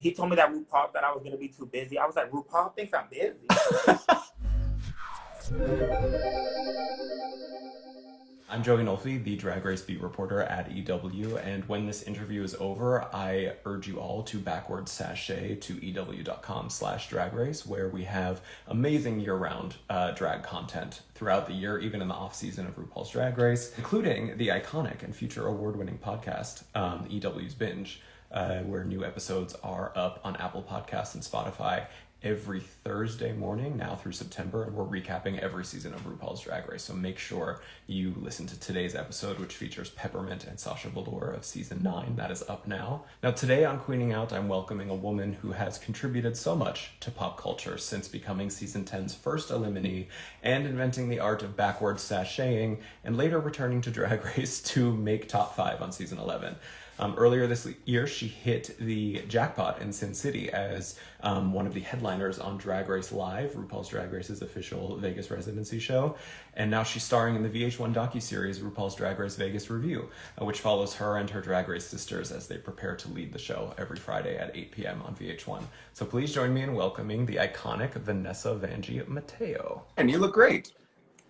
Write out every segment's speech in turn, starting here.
he told me that RuPaul thought I was gonna be too busy. I was like, RuPaul thinks I'm busy. I'm Joey Nolfi, the Drag Race beat reporter at EW, and when this interview is over, I urge you all to backward sashay to ew.com/drag race, where we have amazing year-round drag content throughout the year, even in the off-season of RuPaul's Drag Race, including the iconic and future award-winning podcast, EW's Binge, where new episodes are up on Apple Podcasts and Spotify every Thursday morning now through September, and we're recapping every season of RuPaul's Drag Race. So make sure you listen to today's episode, which features Peppermint and Sasha Velour of season 9. That is up now. Now today on Queening Out, I'm welcoming a woman who has contributed so much to pop culture since becoming season 10's first eliminee and inventing the art of backwards sashaying, and later returning to Drag Race to make top 5 on season 11. Earlier this year, she hit the jackpot in Sin City as one of the headliners on Drag Race Live, RuPaul's Drag Race's official Vegas residency show. And now she's starring in the VH1 docuseries RuPaul's Drag Race Vegas Revue, which follows her and her Drag Race sisters as they prepare to lead the show every Friday at 8 p.m. on VH1. So please join me in welcoming the iconic Vanessa Vanjie Mateo. And you look great.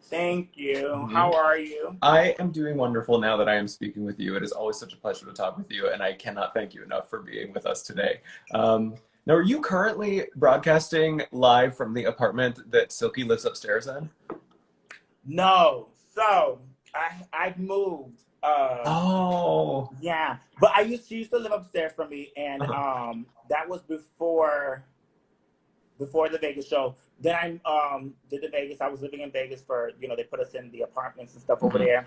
Thank you. How are you? I am doing wonderful now that I am speaking with you. It is always such a pleasure to talk with you, and I cannot thank you enough for being with us today. Now, are you currently broadcasting live from the apartment that Silky lives upstairs in? No. So, I moved. Oh. Yeah. But she used to live upstairs from me, and that was before the Vegas show. Then I did the Vegas. I was living in Vegas for, they put us in the apartments and stuff over there.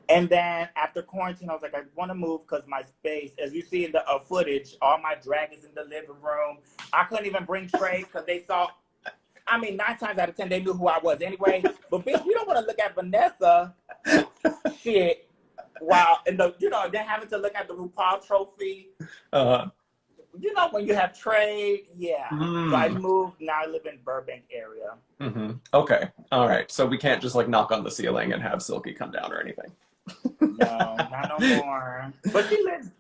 And then after quarantine, I was like, I want to move because my space, as you see in the footage, all my drag is in the living room. I couldn't even bring trays because they saw, 9 times out of 10, they knew who I was anyway. But bitch, you don't want to look at Vanessa shit while, then having to look at the RuPaul trophy. When you have trade, yeah. So I moved, now I live in Burbank area. Okay, all right. So we can't just knock on the ceiling and have Silky come down or anything. No, not no more. But she lives,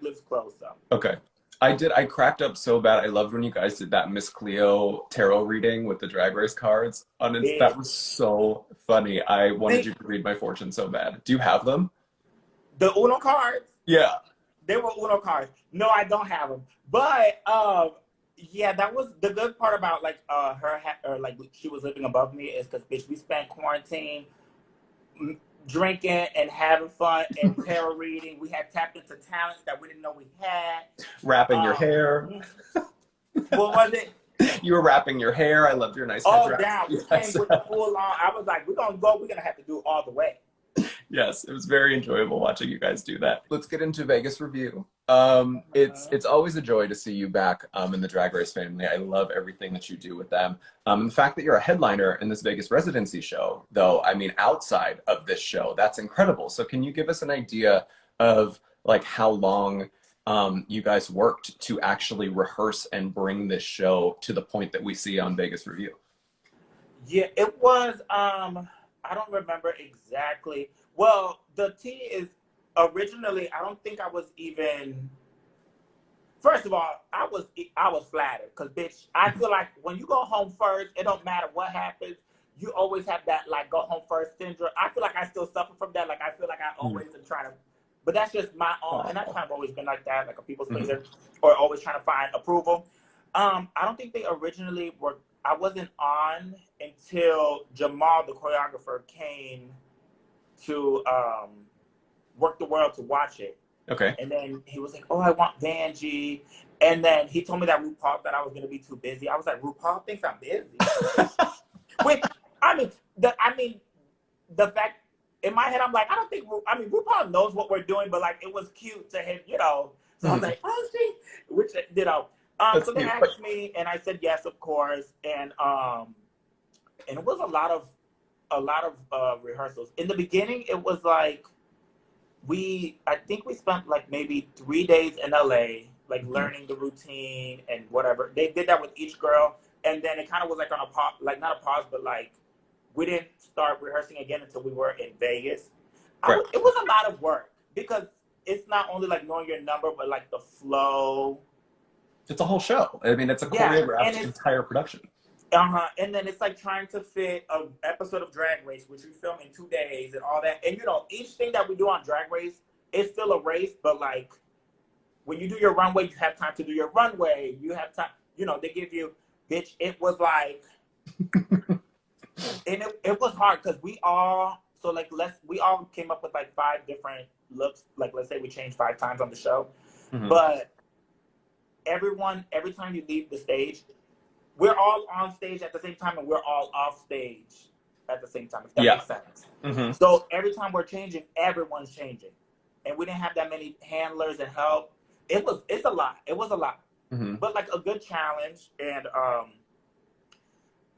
lives close though. Okay. I cracked up so bad. I loved when you guys did that Miss Cleo tarot reading with the Drag Race cards. That was so funny. I wanted you to read my fortune so bad. Do you have them? The Uno cards? Yeah. They were Uno cards. No, I don't have them. But yeah, that was the good part about she was living above me is because bitch, we spent quarantine drinking and having fun and tarot reading. We had tapped into talents that we didn't know we had. Wrapping your hair. What was it? You were wrapping your hair. I loved your nice headdress. Down. We came with the full on. I was like, we're gonna have to do it all the way. Yes, it was very enjoyable watching you guys do that. Let's get into Vegas Revue. It's always a joy to see you back in the Drag Race family. I love everything that you do with them. The fact that you're a headliner in this Vegas residency show, though, outside of this show, that's incredible. So can you give us an idea of how long you guys worked to actually rehearse and bring this show to the point that we see on Vegas Revue? Yeah, it was, I don't remember exactly. Well, the tea is originally, I don't think I was even, first of all, I was flattered because bitch, I feel like when you go home first, it don't matter what happens. You always have that go home first syndrome. I feel like I still suffer from that. I feel like I always am trying to, but that's just my own, and I've kind of always been like that, like a people pleaser, or always trying to find approval. I don't think they originally were, I wasn't on until Jamal, the choreographer, came to Work the World to watch it. Okay. And then he was like, oh, I want Vanjie. And then he told me that RuPaul thought I was going to be too busy. I was like, RuPaul thinks I'm busy. Which, the fact, in my head, I'm like, I don't think, RuPaul knows what we're doing, but it was cute to him, So I was like, oh, see? Which, so they asked me, and I said yes, of course, and it was a lot of rehearsals. In the beginning, it was I think we spent maybe 3 days in LA, learning the routine and whatever. They did that with each girl, and then it kind of was on a pause, not a pause, but we didn't start rehearsing again until we were in Vegas. Right. It was a lot of work because it's not only like knowing your number, but like the flow. It's a whole show. I mean, it's a choreographed entire production. And then it's like trying to fit an episode of Drag Race, which we film in 2 days and all that. And, you know, each thing that we do on Drag Race is still a race, but like when you do your runway, you have time to do your runway. You have time, you know, they give you, bitch, it was like, and it was hard because we all came up with like 5 different looks. Like, let's say we changed 5 times on the show. Mm-hmm. But every time you leave the stage, we're all on stage at the same time and we're all off stage at the same time, if that makes sense. Mm-hmm. So every time we're changing, everyone's changing. And we didn't have that many handlers and help. It's a lot. It was a lot. Mm-hmm. But like a good challenge. And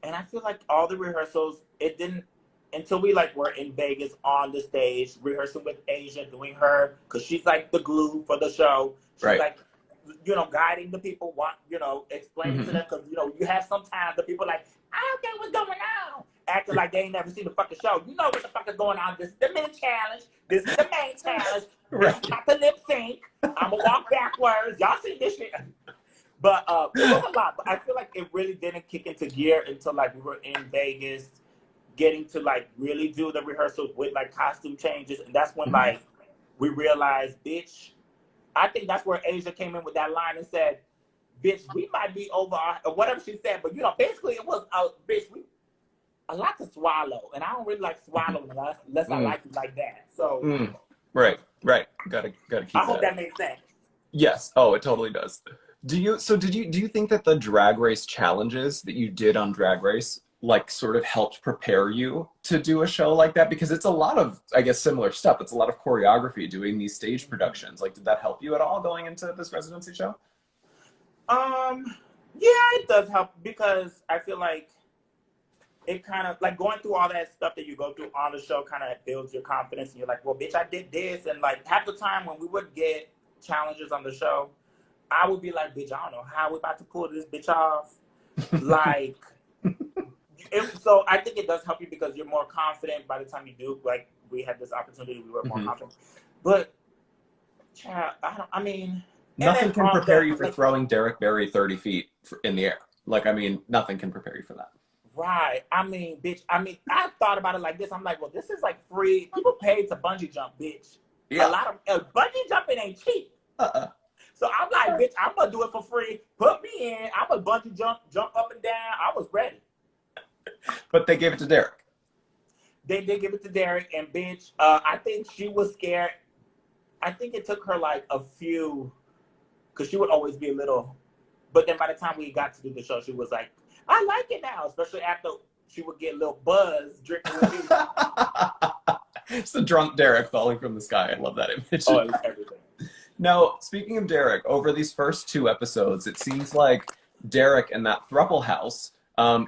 I feel like all the rehearsals, it didn't, until we like were in Vegas on the stage, rehearsing with Asia, doing her, because she's like the glue for the show. She's like, you know, guiding the people, you know, explaining to them, because, you know, you have sometimes the people like, I don't get what's going on, acting like they ain't never seen the fucking show. You know what the fuck is going on. This is the mini challenge. This is the main challenge. This is not the lip sync. I'm going to walk backwards. Y'all see this shit. But it was a lot. But I feel like it really didn't kick into gear until like we were in Vegas, getting to like really do the rehearsals with like costume changes. And that's when like we realized, bitch, I think that's where Asia came in with that line and said, bitch, we might be over or whatever she said. But, you know, basically it was, bitch, a lot to swallow. And I don't really like swallowing unless I like it like that. So. Right. Gotta keep that. I hope that makes sense. Yes. Oh, it totally does. Do you think that the Drag Race challenges that you did on Drag Race like sort of helped prepare you to do a show like that? Because it's a lot of, I guess, similar stuff. It's a lot of choreography doing these stage productions. Like, did that help you at all going into this residency show? Yeah, it does help, because I feel like it kind of like going through all that stuff that you go through on the show kind of builds your confidence, and you're like, well, bitch, I did this. And like half the time when we would get challenges on the show, I would be like, bitch, I don't know how we're about to pull this bitch off. Like, so I think it does help you because you're more confident by the time you do. Like, we had this opportunity, we were more confident. But, child, I mean... Nothing can prepare you for throwing Derek Barry 30 feet in the air. Like, I mean, nothing can prepare you for that. Right. I mean, bitch, I thought about it like this. I'm like, well, this is like free. People paid to bungee jump, bitch. Yeah. A lot of... bungee jumping ain't cheap. So I'm like, bitch, I'm going to do it for free. Put me in. I'm going to bungee jump up and down. I was ready. But they gave it to Derek. They did give it to Derek. And, bitch, I think she was scared. I think it took her like a few, because she would always be a little. But then by the time we got to do the show, she was like, I like it now. Especially after she would get a little buzz drinking with me. It's the drunk Derek falling from the sky. I love that image. Oh, it's everything. Now, speaking of Derek, over these first 2 episodes, it seems like Derek and that throuple house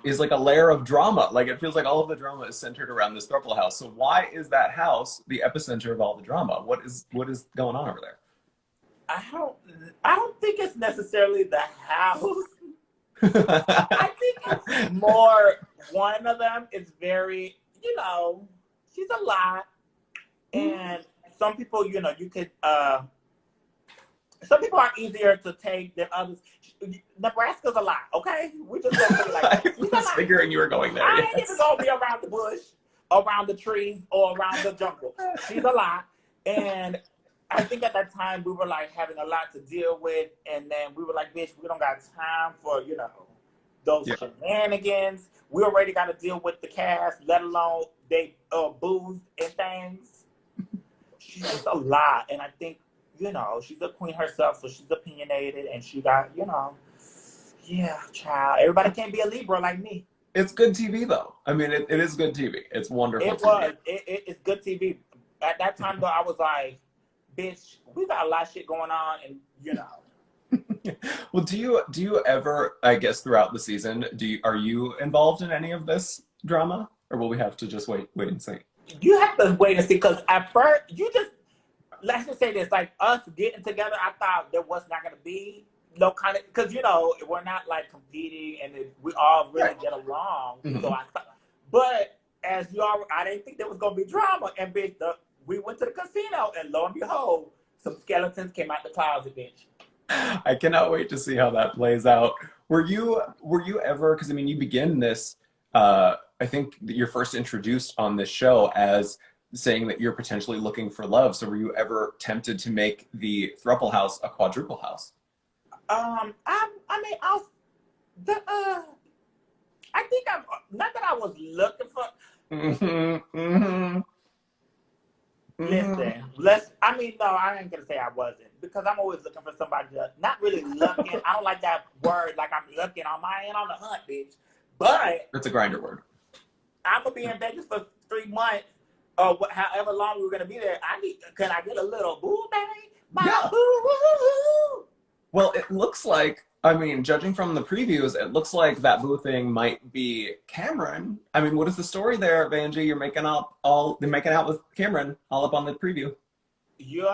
is like a layer of drama. Like, it feels like all of the drama is centered around this throuple house. So why is that house the epicenter of all the drama? What is going on over there? I don't think it's necessarily the house. I think it's more one of them is very, you know, she's a lot. And some people, you know, you could some people are easier to take than others. Nebraska's a lot, okay? We just gonna say like I was figuring you were going there. I ain't even gonna be around the bush, around the trees, or around the jungle. She's a lot. And I think at that time we were like having a lot to deal with, and then we were like, bitch, we don't got time for, you know, those shenanigans. We already got to deal with the cast, let alone they booze and things. She's just a lot, and I think, you know, she's a queen herself, so she's opinionated, and she got, you know, yeah, child. Everybody can't be a Libra like me. It's good TV, though. I mean, it is good TV. It's wonderful. It's good TV. At that time, though, I was like, bitch, we got a lot of shit going on, and, you know. Well, do you ever, I guess, throughout the season, are you involved in any of this drama, or will we have to just wait and see? You have to wait and see, because at first, let's just say this, like us getting together, I thought there was not going to be no kind of, because, you know, we're not like competing, and we all really get along. Mm-hmm. So but as you all, I didn't think there was going to be drama, and we went to the casino, and lo and behold, Some skeletons came out the closet, bitch. I cannot wait to see how that plays out. Were you ever, because I mean, you begin this, I think that you're first introduced on this show as saying that you're potentially looking for love. So were you ever tempted to make the thruple house a quadruple house? I think I'm, not that I was looking for, listen, no, I ain't gonna say I wasn't, because I'm always looking for somebody to, not really looking, I don't like that word, like I'm looking on my end on the hunt, bitch. But it's a grinder word. I'm gonna be in Vegas for 3 months, or however long we were gonna be there. Can I get a little boo, baby? Yeah. Boo. Well, it looks like, I mean, judging from the previews, it looks like that boo thing might be Cameron. I mean, what is the story there, Vanjie? You're making out with Cameron all up on the preview. You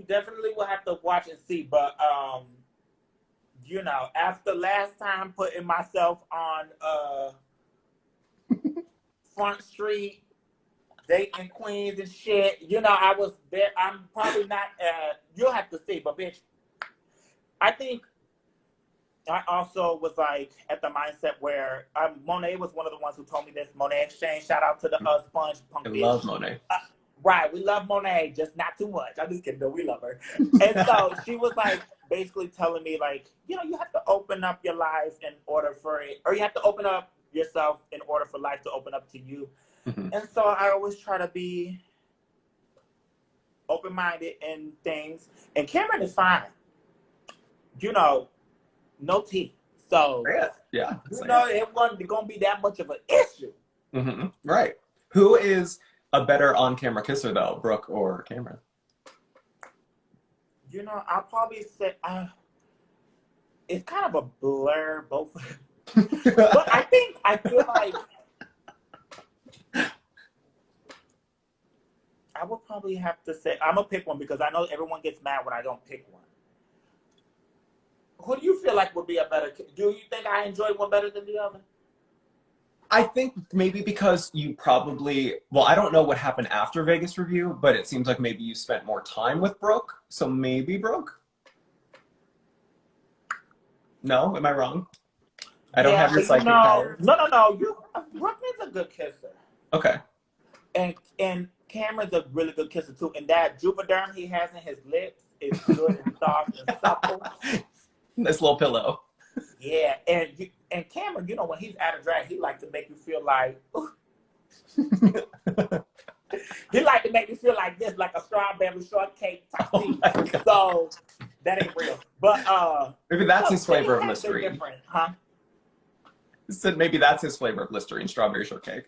definitely will have to watch and see, but after last time putting myself on Front Street, dating queens and shit, I was there. I'm probably not, you'll have to see, but bitch, I think I also was like at the mindset where Monet was one of the ones who told me this. Monet Exchange, shout out to the Sponge Punk bitch. I love Monet. Right, we love Monet, just not too much. I'm just kidding, no, we love her. And so she was like basically telling me like, you have to open up your life in order for it, or you have to open up yourself in order for life to open up to you. Mm-hmm. And so I always try to be open-minded in things. And Cameron is fine. No tea. So yeah. It wasn't gonna be that much of an issue. Mm-hmm. Right. Who is a better on-camera kisser though, Brooke or Cameron? I'll probably say it's kind of a blur, both. But I feel like I would probably have to say I'm gonna pick one, because I know everyone gets mad when I don't pick one. Who do you feel like would be a better? Do you think I enjoy one better than the other? I think maybe because you probably, well, I don't know what happened after Vegas Revue, but it seems like maybe you spent more time with Brooke. So maybe Brooke? No? Am I wrong? I don't have your psychic power. No. Brooklyn's a good kisser. Okay. And Cameron's a really good kisser too. And that Juvederm he has in his lips is good and soft and supple. Nice little pillow. Yeah, and Cameron, when he's out of drag, he like to make you feel like, he like to make you feel like this, like a strawberry shortcake type thing. So that ain't real. But maybe that's his flavor of Listerine. Different, huh? Said maybe that's his flavor of Listerine, strawberry shortcake.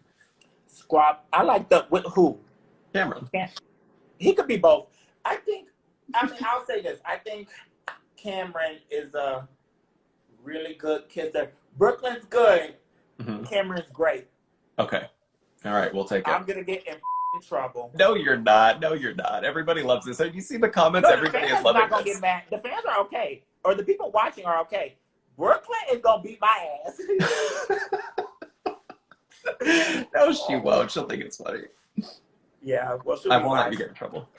I like with who? Cameron. He could be both. I'll say this. I think Cameron is a really good kisser. Brooklyn's good. Mm-hmm. Cameron's great. Okay. All right, we'll take it. I'm going to get in trouble. No, you're not. Everybody loves this. Have you seen the comments? Everybody is loving this. The fans are not going to get mad. The fans are okay. Or the people watching are okay. Brooklyn is going to beat my ass. No, she won't. She'll think it's funny. Yeah, well, I won't let you get in trouble.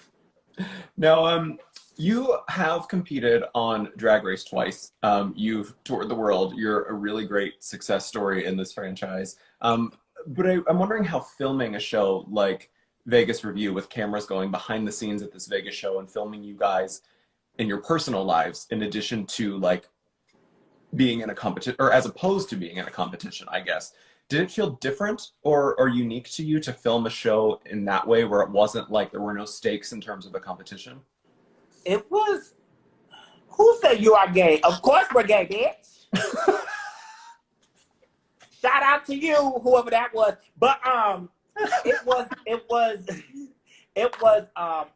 No, you have competed on Drag Race twice. You've toured the world. You're a really great success story in this franchise. But I'm wondering how filming a show like Vegas Revue, with cameras going behind the scenes at this Vegas show and filming you guys in your personal lives, in addition to like being in a competition, or as opposed to being in a competition, I guess. Did it feel different or unique to you to film a show in that way, where it wasn't like there were no stakes in terms of the competition? It was. Who said you are gay? Of course we're gay, bitch. Shout out to you, whoever that was. But it was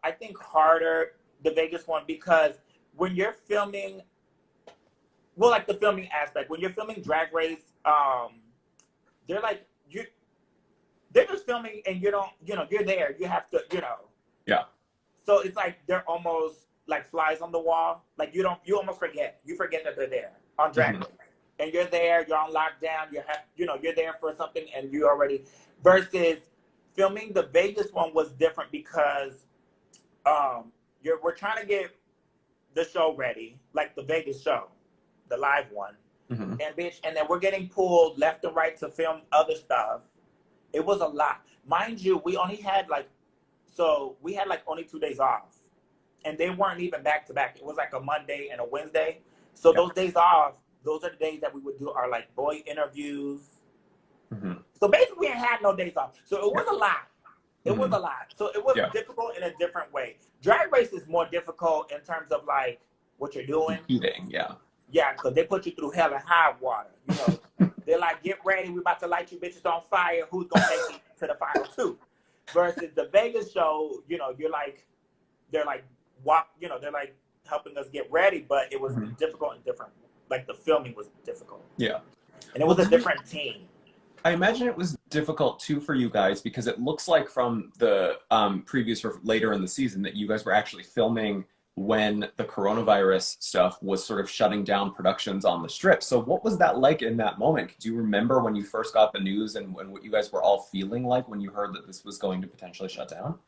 I think harder, the Vegas one, because when you're filming, well, like the filming aspect, when you're filming Drag Race, they're like they're just filming and you don't, you're there. You have to, Yeah. So it's like they're almost like flies on the wall. Like you almost forget. You forget that they're there on Drag Race. And you're there, you're on lockdown, you're there for something, and you already, versus filming the Vegas one was different because we're trying to get the show ready, like the Vegas show, the live one. Mm-hmm. And then we're getting pulled left and right to film other stuff. It was a lot. Mind you, we only had only 2 days off. And they weren't even back to back. It was like a Monday and a Wednesday. So those days off, those are the days that we would do our like boy interviews. Mm-hmm. So basically we ain't had no days off. So it was a lot. It was a lot. So it was difficult in a different way. Drag Race is more difficult in terms of like what you're doing. Eating, yeah. Yeah, because they put you through hell and high water. You know, they're like, get ready, we about to light you bitches on fire. Who's gonna make it to the final two? Versus the Vegas show, you know, they're like helping us get ready, but it was difficult and different. Like the filming was difficult. Yeah. And it was a different team. I imagine it was difficult too for you guys because it looks like from the previews for later in the season that you guys were actually filming when the coronavirus stuff was sort of shutting down productions on the Strip. So what was that like in that moment? Do you remember when you first got the news and what you guys were all feeling like when you heard that this was going to potentially shut down?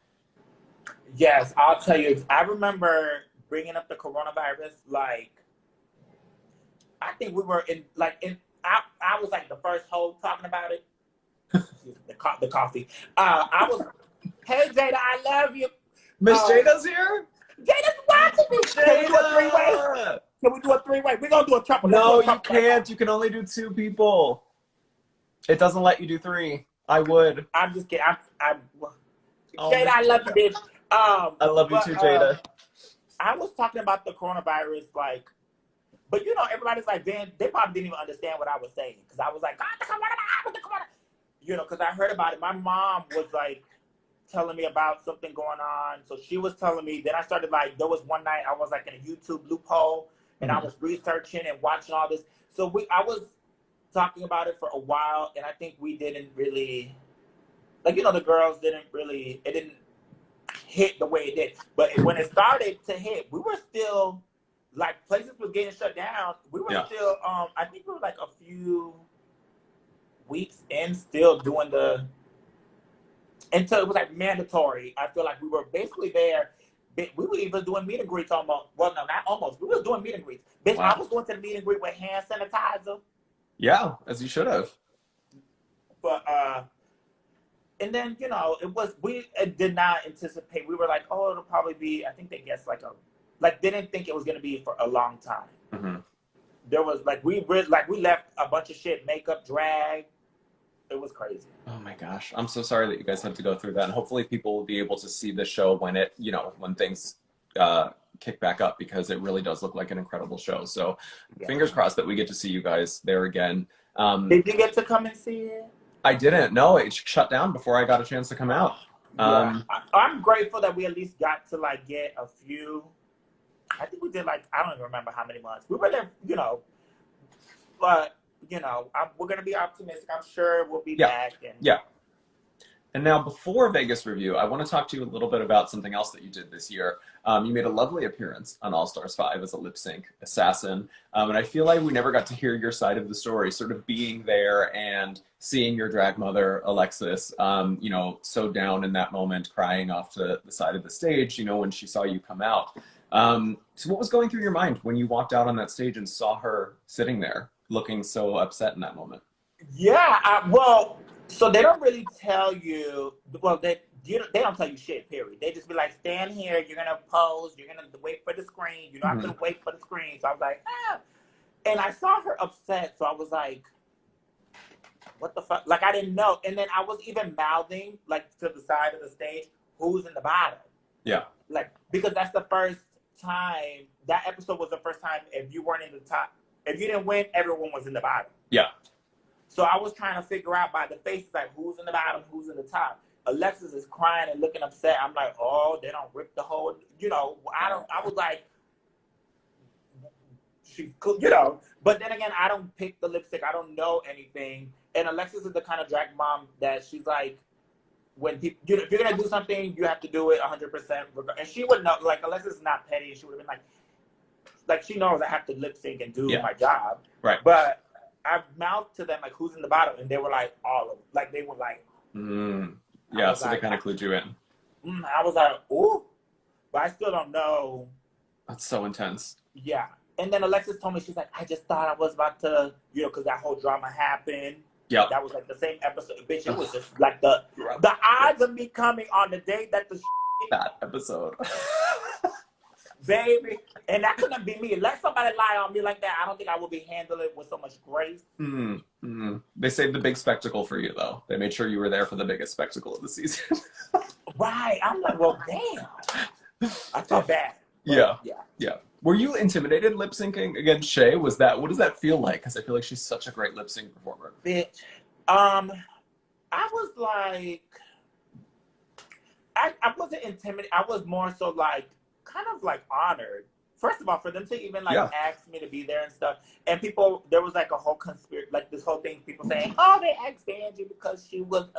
Yes, I'll tell you. I remember bringing up the coronavirus. Like, I think we were I was like the first hoe talking about it. the coffee. I was, hey Jada, I love you. Miss Jada's here? Jada's watching me. Can we do a three-way? Can we do a three-way? We're going to do a triple. No, you can't. You can only do 2 people. It doesn't let you do 3. I would. I'm just kidding. Jada, I love you, bitch. I love you too, Jada. I was talking about the coronavirus, like, but you know, everybody's like, they probably didn't even understand what I was saying. Because I was like, God, the coronavirus. You know, because I heard about it. My mom was like, telling me about something going on. So she was telling me, then I started like, there was one night I was like in a YouTube loophole and I was researching and watching all this. So I was talking about it for a while and I think we didn't really, like, you know, the girls it didn't hit the way it did. But when it started to hit, we were still, like, places were getting shut down. We were still, I think we were like a few weeks in still doing until it was like mandatory. I feel like we were basically there. We were even doing meet and greets almost. Well, no, not almost. We were doing meet and greets. Bitch, wow. I was going to the meet and greet with hand sanitizer. Yeah, as you should have. But, and then, you know, we did not anticipate. We were like, oh, it'll probably be, I think they guessed they didn't think it was going to be for a long time. Mm-hmm. There was we left a bunch of shit, makeup, drag. It was crazy. Oh my gosh. I'm so sorry that you guys had to go through that. And hopefully people will be able to see the show when things kick back up, because it really does look like an incredible show. So fingers crossed that we get to see you guys there again. Did you get to come and see it? I didn't. No, it shut down before I got a chance to come out. I'm grateful that we at least got to get a few. I think we did I don't even remember how many months. We were there, you know, but you know, we're going to be optimistic. I'm sure we'll be back. And now, before Vegas Revue, I want to talk to you a little bit about something else that you did this year. You made a lovely appearance on All Stars 5 as a lip sync assassin. And I feel like we never got to hear your side of the story, sort of being there and seeing your drag mother, Alexis, you know, so down in that moment, crying off to the side of the stage, you know, when she saw you come out. So what was going through your mind when you walked out on that stage and saw her sitting there looking so upset in that moment? Yeah, so they don't really tell you, they don't tell you shit, period. They just be like, stand here, you're going to pose, you're going to wait for the screen, you don't have to wait for the screen. So I was like, And I saw her upset, so I was like, what the fuck? I didn't know. And then I was even mouthing, to the side of the stage, who's in the bottom? Yeah. Because that's the first time, that episode was the first time if you weren't in the top, if you didn't win, everyone was in the bottom. Yeah. So I was trying to figure out by the faces, who's in the bottom, who's in the top. Alexis is crying and looking upset. I'm like, oh, they don't rip the whole, you know, I was like, she's cool, you know. But then again, I don't pick the lipstick. I don't know anything. And Alexis is the kind of drag mom that she's like, when people, if you're going to do something, you have to do it 100%. And she would know, Alexis is not petty. She would have been like, she knows I have to lip sync and do my job. Right. But I mouthed to them, who's in the bottom? And they were like, all of them. They were like, Yeah, so they kind of clued you in. I was like, ooh. but I still don't know. That's so intense. Yeah. And then Alexis told me, she's like, I just thought I was about to, you know, because that whole drama happened. Yeah. That was like the same episode. Bitch, it was just like the odds of me coming on the day that that episode. Baby. And that couldn't be me. Let somebody lie on me like that. I don't think I would be handling it with so much grace. Mm-hmm. They saved the big spectacle for you, though. They made sure you were there for the biggest spectacle of the season. Right. I'm like, well, damn. I felt bad. Yeah. Were you intimidated lip syncing against Shay? What does that feel like? Because I feel like she's such a great lip sync performer. Bitch. I was like, I wasn't intimidated. I was more so like, kind of like honored. First of all, for them to even like ask me to be there and stuff. And people, there was like a whole conspiracy, like this whole thing, people saying, oh, they asked Vanjie because she was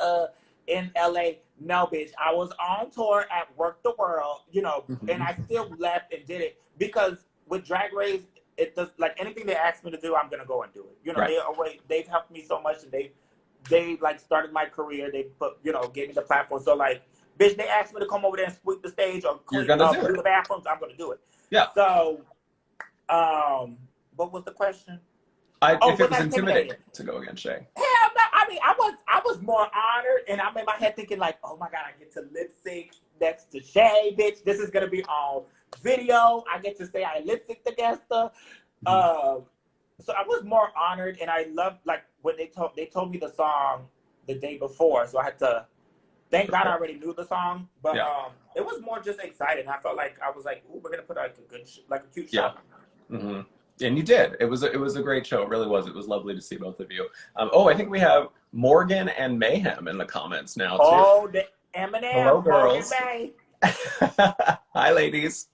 in LA. No, bitch. I was on tour at Work the World, you know, and I still left and did it because with Drag Race, it does like anything they ask me to do, I'm gonna go and do it. You know, they've helped me so much, and they like started my career. They put, you know, gave me the platform. So like, bitch, they asked me to come over there and sweep the stage or clean do the bathrooms. I'm gonna do it. Yeah. So, what was the question? If it was intimidating to go against Shay. Hell no. I mean, I was more honored, and I'm in my head thinking like, oh my God, I get to lip sync next to Shay, bitch. This is gonna be on video. I get to say I lip synced against her. So I was more honored, and I loved like when they told me the song the day before, so I had to. Thank God I already knew the song, but it was more just exciting. I felt like I was like, "Ooh, we're gonna put like a good, like a cute show." Mm-hmm. And you did. It was a great show. It really was. It was lovely to see both of you. I think we have Morgan and Mayhem in the comments now too. Oh, the Eminem. Hello, girls. Hi, ladies.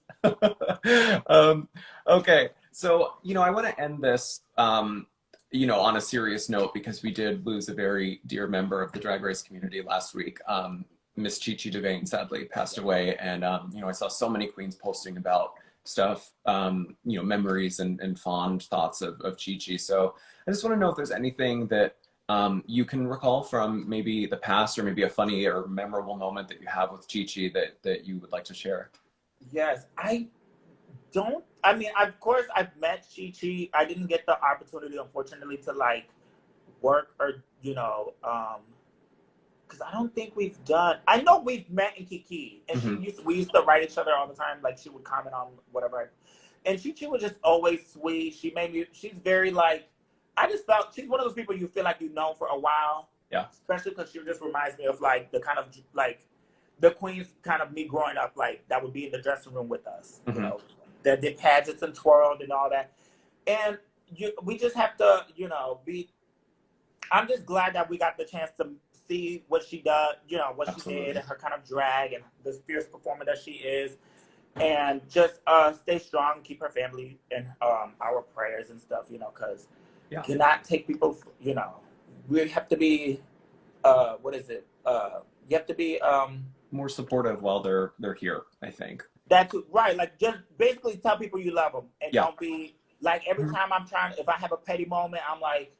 Okay, so I want to end this. On a serious note, because we did lose a very dear member of the Drag Race community last week. Miss Chi Chi DeVayne sadly passed away, and I saw so many queens posting about stuff, memories and fond thoughts of Chi Chi. So I just want to know if there's anything that you can recall from maybe the past, or maybe a funny or memorable moment that you have with Chi Chi that you would like to share. Yes, of course, I've met Chi Chi. I didn't get the opportunity, unfortunately, to like work or, because I don't think we've done. I know we've met in Kiki, and we used to write each other all the time. Like she would comment on whatever, and Chi Chi was just always sweet. She's very like. I just felt she's one of those people you feel like you've known for a while. Yeah. Especially because she just reminds me of like the kind of like the queens kind of me growing up, like that would be in the dressing room with us. You know. That did pageants and twirled and all that. And we just have to, I'm just glad that we got the chance to see what she does, what Absolutely. She did and her kind of drag and the fierce performer that she is. And just stay strong, keep her family in our prayers and stuff, because cannot take people, we have to be, you have to be... more supportive while they're here, I think. That's right. Like, just basically tell people you love them, and don't be like every time if I have a petty moment, I'm like,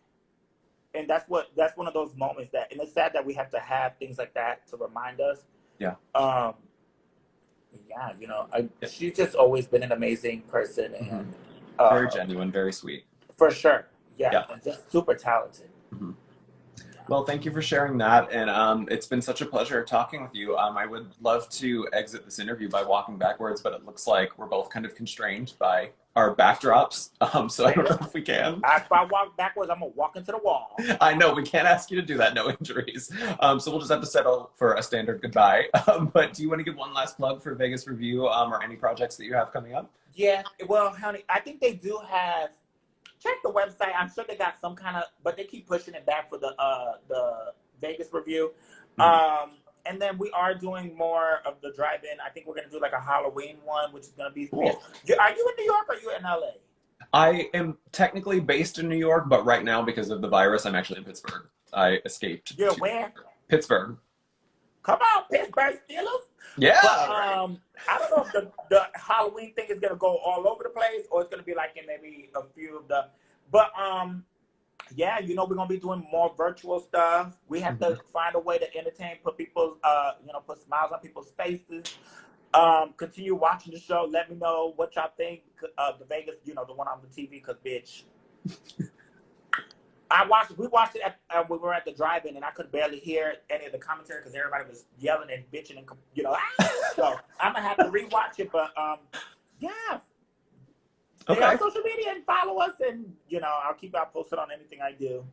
and that's one of those moments and it's sad that we have to have things like that to remind us. Yeah. She's just always been an amazing person and very genuine, very sweet. For sure. Yeah. And just super talented. Well, thank you for sharing that, and it's been such a pleasure talking with you. I would love to exit this interview by walking backwards, but it looks like we're both kind of constrained by our backdrops, so I don't know if we can. If I walk backwards, I'm going to walk into the wall. I know, we can't ask you to do that, no injuries. So we'll just have to settle for a standard goodbye. But do you want to give one last plug for Vegas Revue or any projects that you have coming up? Yeah, well, honey, I think they do have... Check the website. I'm sure they got some kind of, but they keep pushing it back for the Vegas Revue. And then we are doing more of the drive-in. I think we're going to do like a Halloween one, which is going to be cool. Are you in New York or are you in LA? I am technically based in New York, but right now, because of the virus, I'm actually in Pittsburgh. I escaped. You're where? Pittsburgh. Come on, Pittsburgh Steelers. Yeah. But, I don't know if the Halloween thing is going to go all over the place or it's going to be like in maybe a few of the, but we're going to be doing more virtual stuff. We have to find a way to entertain, put people's, put smiles on people's faces. Continue watching the show. Let me know what y'all think of the Vegas, the one on the TV, because, bitch, we watched it when we were at the drive-in, and I could barely hear any of the commentary because everybody was yelling and bitching and, so I'm going to have to rewatch it, but, yeah. Stay on social media and follow us, and, I'll keep y'all posted on anything I do.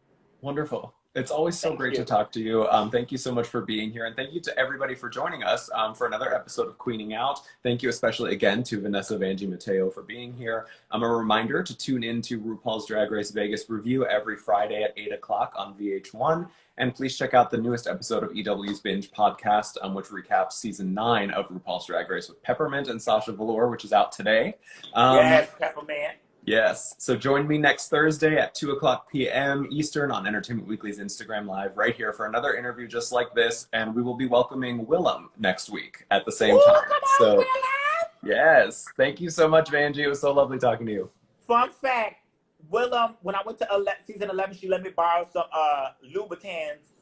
Wonderful. It's always so great to talk to you. Thank you so much for being here. And thank you to everybody for joining us for another episode of Queening Out. Thank you especially again to Vanessa Vanjie Mateo for being here. A reminder to tune in to RuPaul's Drag Race Vegas Revue every Friday at 8 o'clock on VH1. And please check out the newest episode of EW's Binge podcast, which recaps season 9 of RuPaul's Drag Race with Peppermint and Sasha Velour, which is out today. Yes, Peppermint. Yes. So join me next Thursday at 2 o'clock p.m. Eastern on Entertainment Weekly's Instagram Live right here for another interview just like this. And we will be welcoming Willem next week at the same time. So, Willem! Yes. Thank you so much, Vanjie. It was so lovely talking to you. Fun fact, Willem, when I went to season 11, she let me borrow some Louboutins.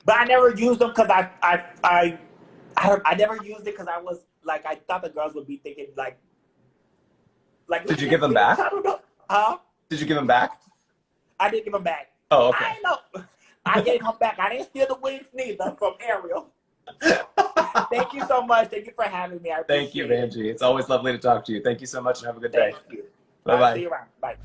But I never used them because I never used it because I was like, I thought the girls would be thinking like, did you give them back? I don't know. Huh? Did you give them back? I didn't give them back. Oh, okay. I know. I gave them back. I didn't steal the wings neither from Ariel. Thank you so much. Thank you for having me. I appreciate Thank you, Vanjie. It's always lovely to talk to you. Thank you so much and have a good day. Thank you. Bye-bye. See you around. Bye.